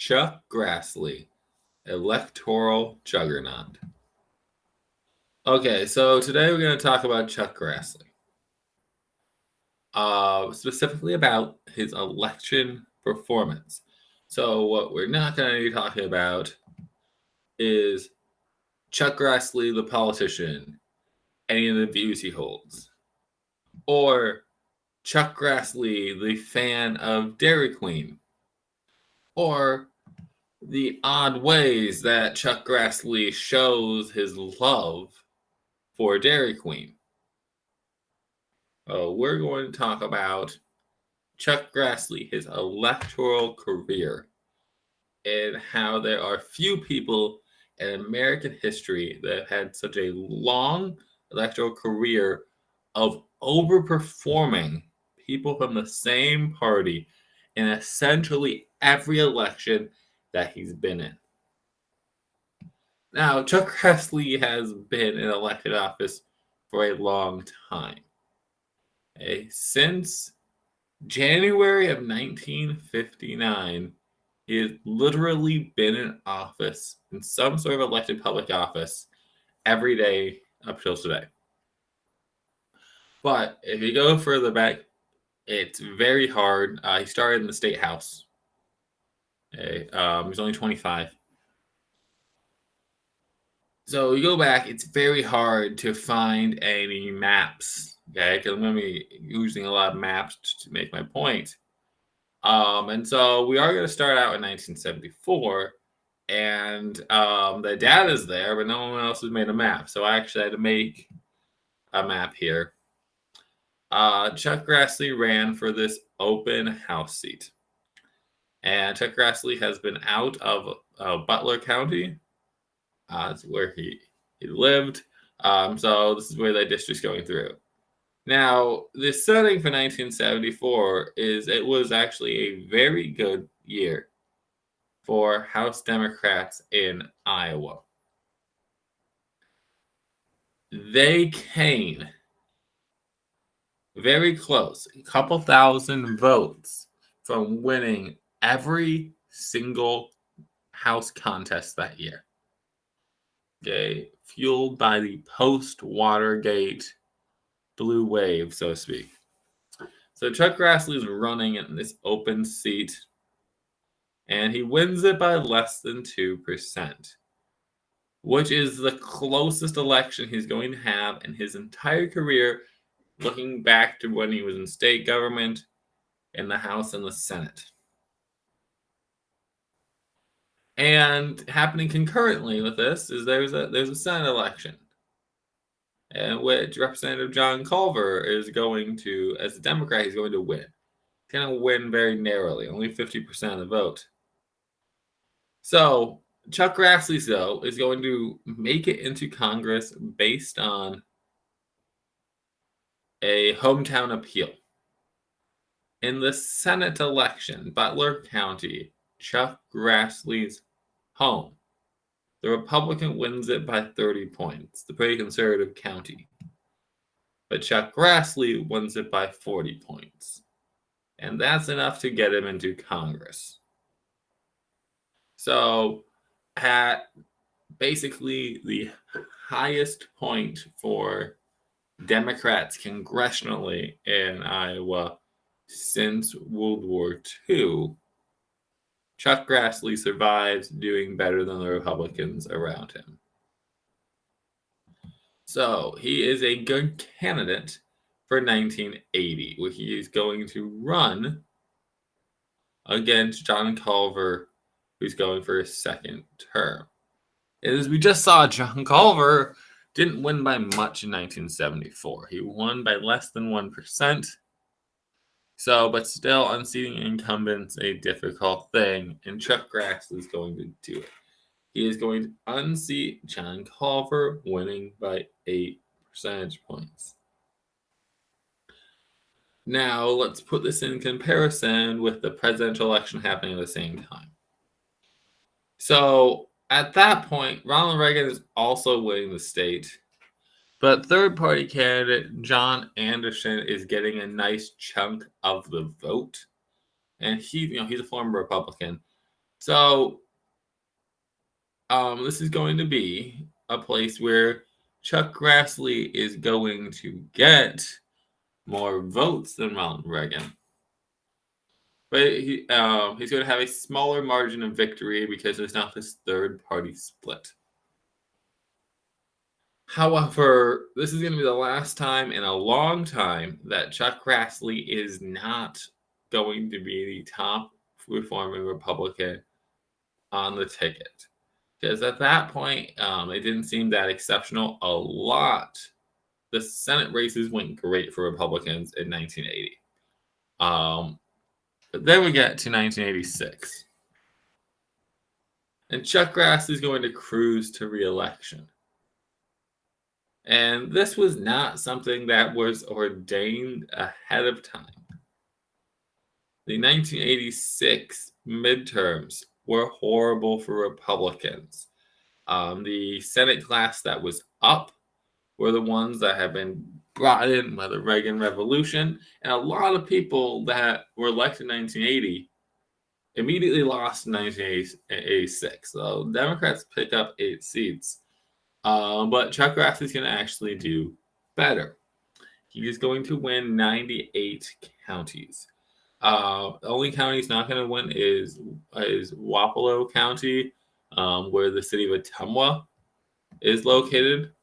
Chuck Grassley, Electoral Juggernaut. Okay, so today we're going to talk about Chuck Grassley. Specifically about his election performance. So what we're not going to be talking about is Chuck Grassley, the politician, any of the views he holds. Or Chuck Grassley, the fan of Dairy Queen. Or the odd ways that Chuck Grassley shows his love for Dairy Queen. We're going to talk about Chuck Grassley, his electoral career, and how there are few people in American history that have had such a long electoral career of overperforming people from the same party in essentially every election that he's been in. Now, Chuck Grassley has been in elected office for a long time. Since January of 1959, he has literally been in office, in some sort of elected public office, every day up till today. But if you go further back, it's very hard. He started in the state house. He's only 25. So you go back, it's very hard to find any maps, okay? Because I'm going to be using a lot of maps to make my point. And so we are going to start out in 1974, and the data's there, but no one else has made a map. So I actually had to make a map here. Chuck Grassley ran for this open house seat. And Chuck Grassley has been out of Butler County. It's where he lived. So this is where the district's going through. Now, the setting for 1974 is it was actually a very good year for House Democrats in Iowa. They came very close, a couple thousand votes from winning every single House contest that year. Okay, fueled by the post-Watergate blue wave, so to speak. So Chuck Grassley is running in this open seat, and he wins it by less than 2%, which is the closest election he's going to have in his entire career, looking back to when he was in state government, in the House and the Senate. And happening concurrently with this is there's a Senate election, in which Representative John Culver is going to, as a Democrat, he's going to win. He's going to win very narrowly, only 50% of the vote. So Chuck Grassley, though, is going to make it into Congress based on a hometown appeal. In the Senate election, Butler County, Chuck Grassley's home, the Republican wins it by 30 points, the pretty conservative county. But Chuck Grassley wins it by 40 points. And that's enough to get him into Congress. So, at basically the highest point for Democrats congressionally in Iowa since World War II, Chuck Grassley survives doing better than the Republicans around him. So he is a good candidate for 1980, where he is going to run against John Culver, who's going for his second term. And as we just saw, John Culver didn't win by much in 1974. He won by less than 1%. So, but still, unseating incumbents a difficult thing, and Chuck Grassley is going to do it. He is going to unseat John Culver, winning by 8 percentage points. Now, let's put this in comparison with the presidential election happening at the same time. So, at that point, Ronald Reagan is also winning the state. But third-party candidate John Anderson is getting a nice chunk of the vote, and he's a former Republican, So this is going to be a place where Chuck Grassley is going to get more votes than Ronald Reagan. But he's going to have a smaller margin of victory because there's not this third party split. However, this is going to be the last time in a long time that Chuck Grassley is not going to be the top performing Republican on the ticket. Because at that point, it didn't seem that exceptional. A lot. The Senate races went great for Republicans in 1980. But then we get to 1986. And Chuck Grassley is going to cruise to re-election. And this was not something that was ordained ahead of time. The 1986 midterms were horrible for Republicans. The Senate class that was up were the ones that have been brought in by the Reagan Revolution. And a lot of people that were elected in 1980 immediately lost in 1986. So Democrats pick up 8 seats. But Chuck Grassley is going to actually do better. He is going to win 98 counties. The only county he's not going to win is Wapello County, where the city of Ottumwa is located.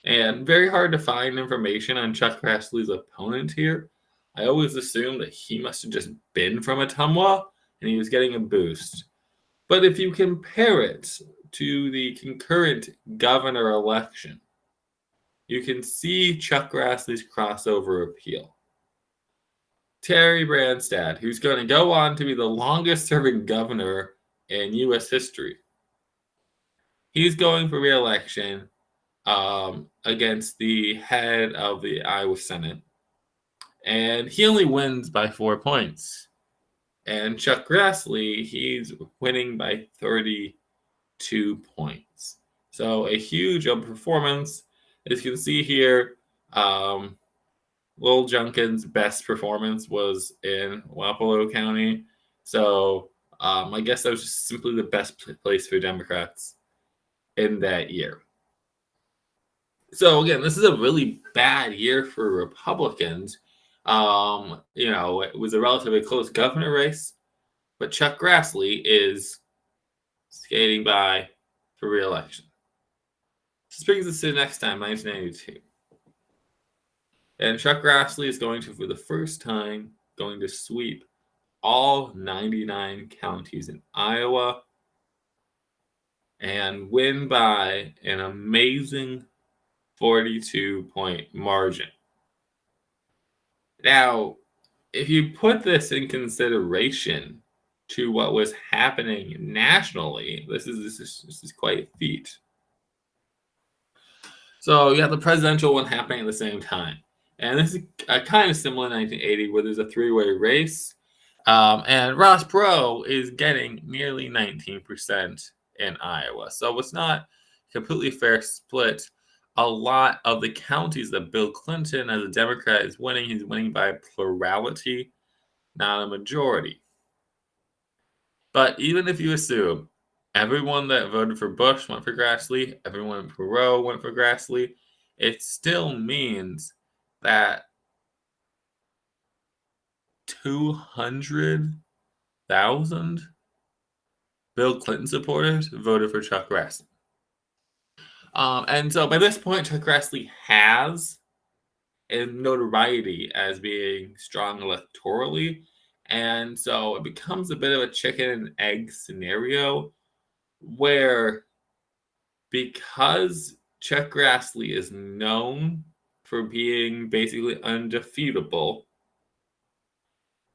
And very hard to find information on Chuck Grassley's opponent here. I always assumed that he must have just been from Ottumwa and he was getting a boost. But if you compare it to the concurrent governor election, you can see Chuck Grassley's crossover appeal. Terry Branstad, who's going to go on to be the longest serving governor in U.S. history, he's going for re-election against the head of the Iowa Senate. And he only wins by 4 points. And Chuck Grassley, he's winning by 32 points. So a huge performance. As you can see here, Lowell Junkins' best performance was in Wapello County. So I guess that was just simply the best place for Democrats in that year. So again, this is a really bad year for Republicans. It was a relatively close governor race, but Chuck Grassley is skating by for re-election. This brings us to the next time, 1992. And Chuck Grassley is going to, for the first time, going to sweep all 99 counties in Iowa and win by an amazing 42-point margin. Now, if you put this in consideration to what was happening nationally, this is quite a feat. So you have the presidential one happening at the same time. And this is kind of similar to 1980, where there's a 3-way race. And Ross Perot is getting nearly 19% in Iowa. So it's not a completely fair split. A lot of the counties that Bill Clinton, as a Democrat, is winning, he's winning by plurality, not a majority. But even if you assume everyone that voted for Bush went for Grassley, everyone for Perot went for Grassley, it still means that 200,000 Bill Clinton supporters voted for Chuck Grassley. And so by this point, Chuck Grassley has a notoriety as being strong electorally. And so it becomes a bit of a chicken and egg scenario where, because Chuck Grassley is known for being basically undefeatable,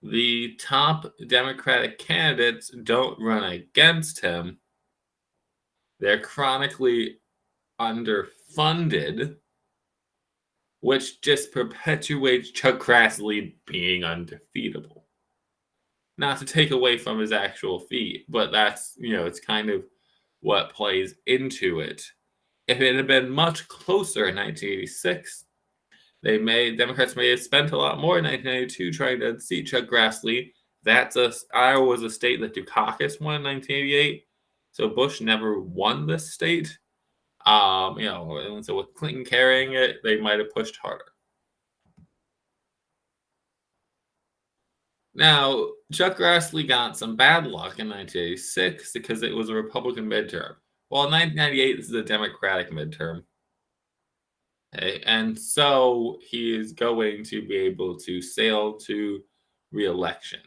the top Democratic candidates don't run against him. They're chronically underfunded, which just perpetuates Chuck Grassley being undefeatable. Not to take away from his actual feat, but that's, it's kind of what plays into it. If it had been much closer in 1986, Democrats may have spent a lot more in 1992 trying to unseat Chuck Grassley Iowa was a state that Dukakis won in 1988, so Bush never won this state. And so with Clinton carrying it, they might have pushed harder. Now, Chuck Grassley got some bad luck in 1986 because it was a Republican midterm. Well, in 1998, this is a Democratic midterm. Okay, and so he is going to be able to sail to re-election.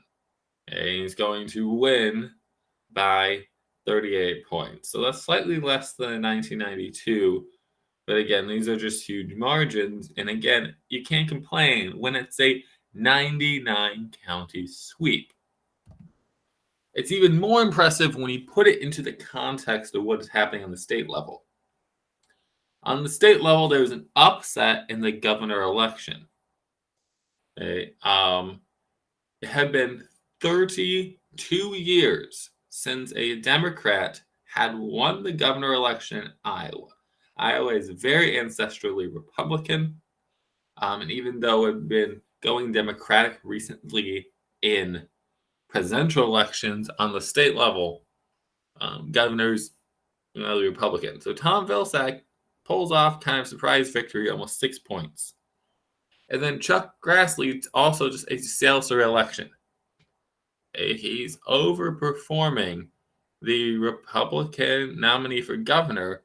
Okay, he's going to win by 38 points. So that's slightly less than in 1992. But again, these are just huge margins. And again, you can't complain when it's a 99 county sweep. It's even more impressive when you put it into the context of what is happening on the state level. On the state level, there was an upset in the governor election. Okay? It had been 32 years since a Democrat had won the governor election in Iowa. Iowa is very ancestrally Republican, and even though it had been going Democratic recently in presidential elections on the state level, governors the Republican. So Tom Vilsack pulls off kind of surprise victory, almost 6 points. And then Chuck Grassley also just sails to re-election. He's overperforming the Republican nominee for governor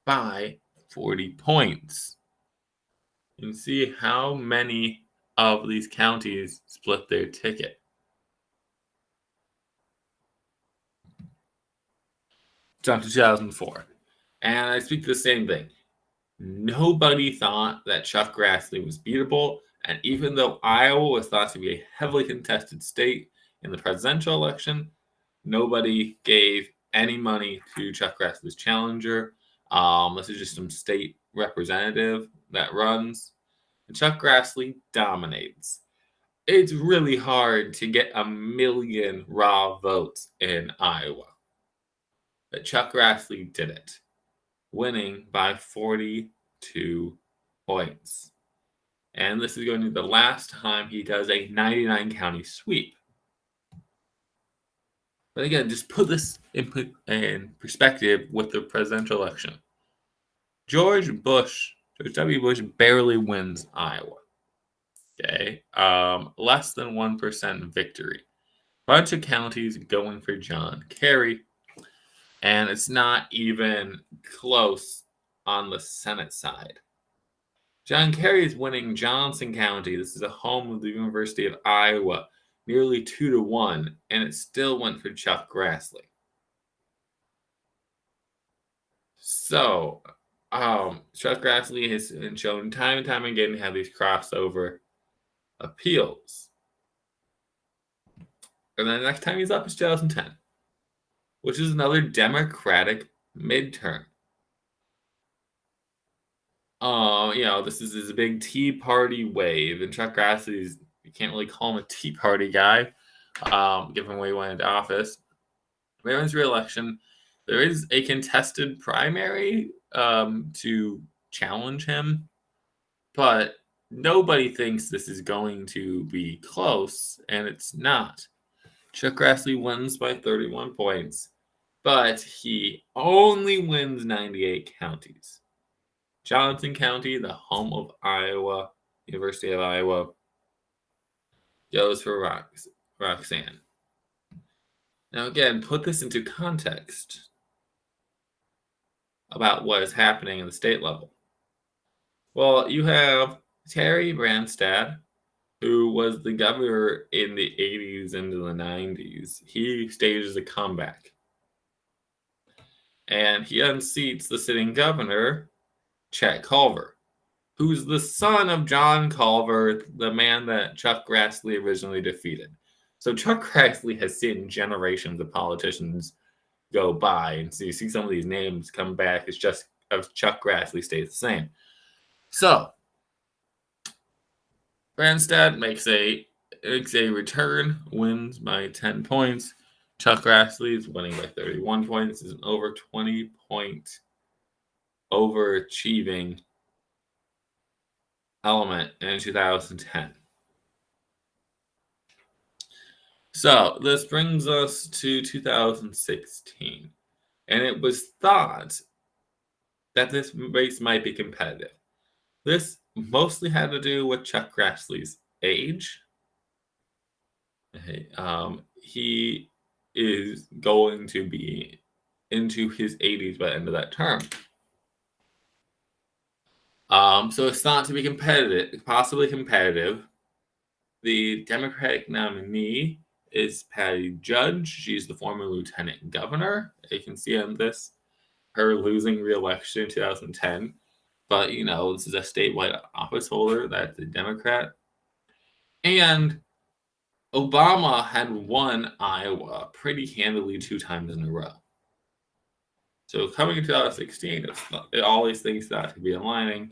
by 40 points. You can see how many of these counties split their ticket. Jump to 2004. And I speak to the same thing. Nobody thought that Chuck Grassley was beatable. And even though Iowa was thought to be a heavily contested state in the presidential election, nobody gave any money to Chuck Grassley's challenger. This is just some state representative that runs. And Chuck Grassley dominates. It's really hard to get 1 million raw votes in Iowa. But Chuck Grassley did it, winning by 42 points. And this is going to be the last time he does a 99 county sweep. But again, just put this in perspective with the presidential election. George W. Bush barely wins Iowa. Okay, less than 1% victory. Bunch of counties going for John Kerry, and it's not even close on the Senate side. John Kerry is winning Johnson County. This is a home of the University of Iowa, nearly 2-1, and it still went for Chuck Grassley. So, Chuck Grassley has been shown time and time again to have these crossover appeals. And then the next time he's up is 2010, which is another Democratic midterm. This is a big Tea Party wave, and Chuck Grassley's, you can't really call him a Tea Party guy, given where he went into office. Maryland's re-election, there is a contested primary to challenge him, but nobody thinks this is going to be close, and it's not. Chuck Grassley wins by 31 points, but he only wins 98 counties. Johnson County, the home of Iowa, University of Iowa, goes for Roxanne. Now, again, put this into context about what is happening in the state level. Well, you have Terry Branstad, who was the governor in the 80s into the 90s. He stages a comeback. And he unseats the sitting governor, Chet Culver, who's the son of John Culver, the man that Chuck Grassley originally defeated. So Chuck Grassley has seen generations of politicians go by, and so you see some of these names come back. It's just as Chuck Grassley stays the same. So Branstad makes a return, wins by 10 points. Chuck Grassley is winning by 31 points. Is an over 20-point overachieving element in 2010. So this brings us to 2016, and it was thought that this race might be competitive. This mostly had to do with Chuck Grassley's age. Okay, he is going to be into his 80s by the end of that term. So it's thought to be competitive, possibly competitive. The Democratic nominee is Patty Judge. She's the former lieutenant governor. You can see on this her losing re-election in 2010. But, this is a statewide office holder. That's a Democrat. And Obama had won Iowa pretty handily 2 times in a row. So coming in 2016, all these things thought to be aligning.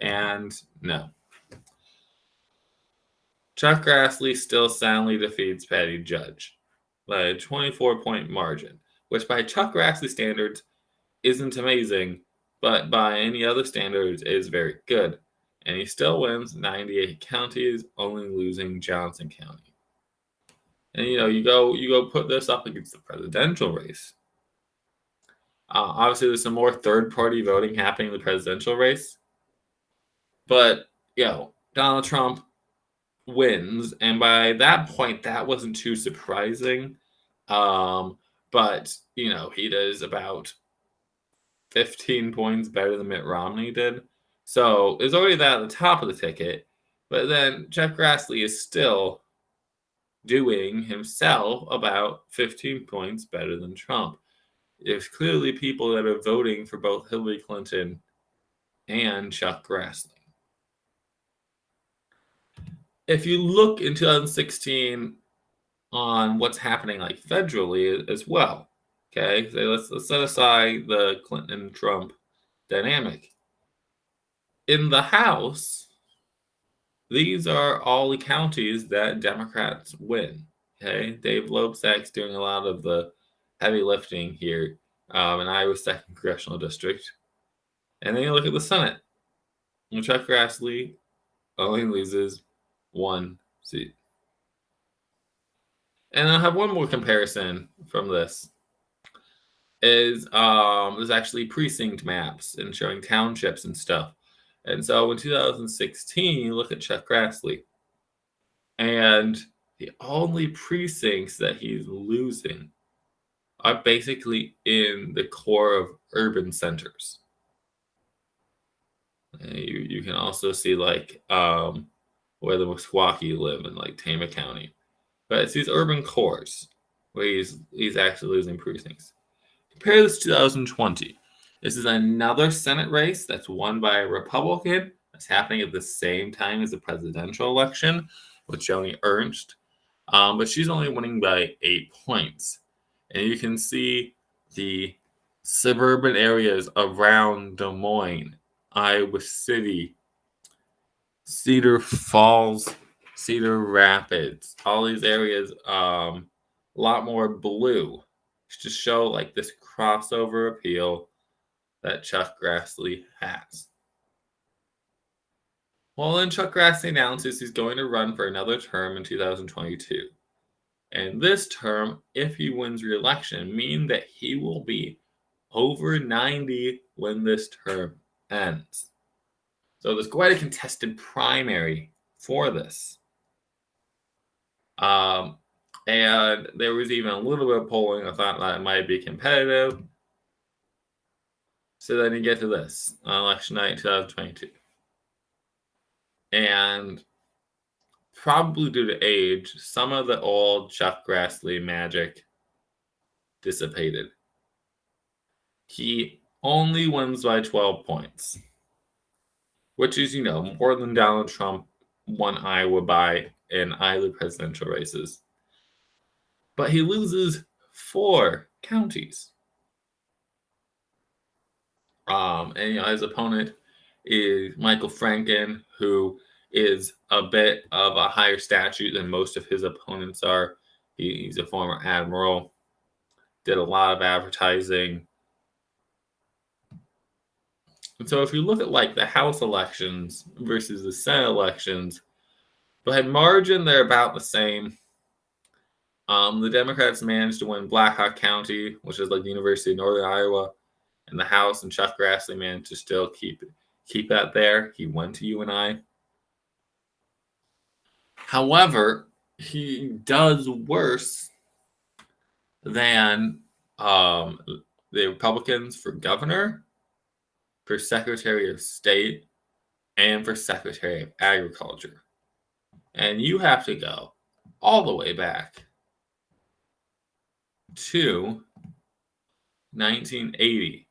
And no. Chuck Grassley still soundly defeats Patty Judge by a 24-point margin, which by Chuck Grassley standards isn't amazing, but by any other standards is very good. And he still wins 98 counties, only losing Johnson County. And you go put this up against the presidential race. Obviously, there's some more third-party voting happening in the presidential race, but Donald Trump wins, and by that point, that wasn't too surprising. But he does about 15 points better than Mitt Romney did, so it's already that at the top of the ticket. But then Chuck Grassley is still doing himself about 15 points better than Trump. There's clearly people that are voting for both Hillary Clinton and Chuck Grassley. If you look in 2016 on what's happening federally as well, okay, so let's set aside the Clinton-Trump dynamic. In the House, these are all the counties that Democrats win. Okay, Dave Loebsack's doing a lot of the heavy lifting here in Iowa's 2nd Congressional District. And then you look at the Senate. And Chuck Grassley only loses 1 seat. And I'll have one more comparison from this. There's actually precinct maps and showing townships and stuff. And so in 2016, you look at Chuck Grassley, and the only precincts that he's losing are basically in the core of urban centers. You can also see where the Meskwaki live in Tama County, but it's these urban cores where he's actually losing precincts. Compare this to 2020. This is another Senate race that's won by a Republican. That's happening at the same time as the presidential election with Joni Ernst, but she's only winning by 8 points. And you can see the suburban areas around Des Moines, Iowa City, Cedar Falls, Cedar Rapids, all these areas, a lot more blue to show this crossover appeal that Chuck Grassley has. Well, then Chuck Grassley announces he's going to run for another term in 2022. And this term, if he wins re-election, means that he will be over 90 when this term ends. So there's quite a contested primary for this. And there was even a little bit of polling. I thought that it might be competitive. So then you get to this, on election night 2022. And probably due to age, some of the old Chuck Grassley magic dissipated. He only wins by 12 points, which is, more than Donald Trump won Iowa by in either presidential races. But he loses 4 counties. And his opponent is Michael Franken, who is a bit of a higher statute than most of his opponents are. He's a former admiral, did a lot of advertising. And so if you look at the House elections versus the Senate elections, by margin, they're about the same. The Democrats managed to win Blackhawk County, which is like the University of Northern Iowa, in the House, and Chuck Grassley managed to still keep that there. He went to UNI. However, he does worse than the Republicans for governor, for Secretary of State, and for Secretary of Agriculture. And you have to go all the way back to 1980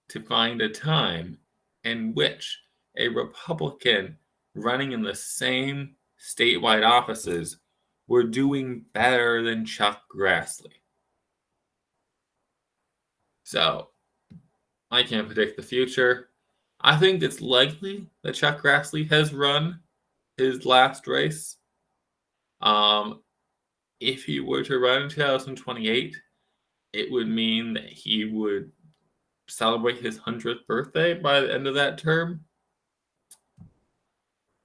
to find a time in which a Republican running in the same statewide offices were doing better than Chuck Grassley. So, I can't predict the future. I think it's likely that Chuck Grassley has run his last race. If he were to run in 2028, it would mean that he would celebrate his 100th birthday by the end of that term.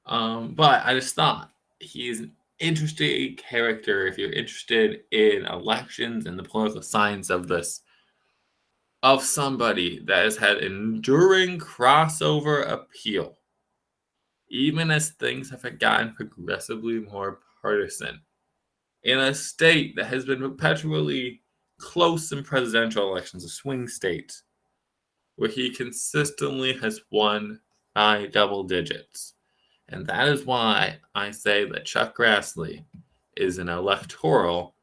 But I just thought he's an interesting character if you're interested in elections and the political science of this, of somebody that has had enduring crossover appeal, even as things have gotten progressively more partisan, in a state that has been perpetually close in presidential elections, a swing state, where he consistently has won by double digits. And that is why I say that Chuck Grassley is an electoral